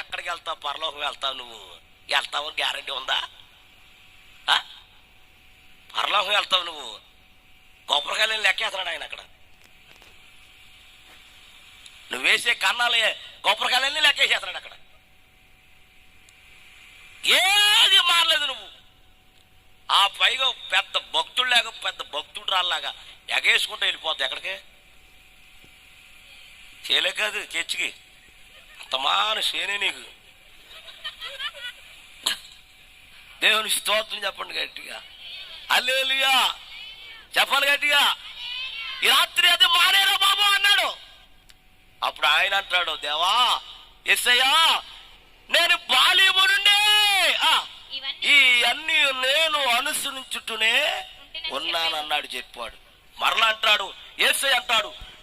ఎక్కడికి వెళ్తావు? పరలోకం వెళ్తావు. నువ్వు వెళ్తావు గ్యారంటీ ఉందా? పరలోకం వెళ్తావు నువ్వు. కొబ్బరికాయలు లెక్కేస్తున్నాడు ఆయన అక్కడ. నువ్వు వేసే కన్నాలే కొబ్బరికాయలన్నీ లెక్కేసేస్తున్నాడు అక్కడ. ఏది మారలేదు నువ్వు. ఆ పైగా పెద్ద భక్తుడు లేక పెద్ద భక్తుడు రాలాగా ఎగేసుకుంటూ వెళ్ళిపోద్ది. ఎక్కడికి చేయలే కాదు, చర్చికి అంతమాన సేనే నీకు. దేవుని స్తోత్రం చెప్పండి గట్టిగా. హల్లెలూయా చెప్పాలి గట్టిగా. ఈ రాత్రి అది మానేరా బాబు అన్నాడు. అప్పుడు ఆయన అంటాడు, దేవా యేసయ్యా నేను బాల్యము నుండే ఇవన్నీ నేను అనుసరించుటూనే ఉన్నాను అన్నాడు చెప్పాడు. మరలా అంటాడు యేసయ్య అంటాడు,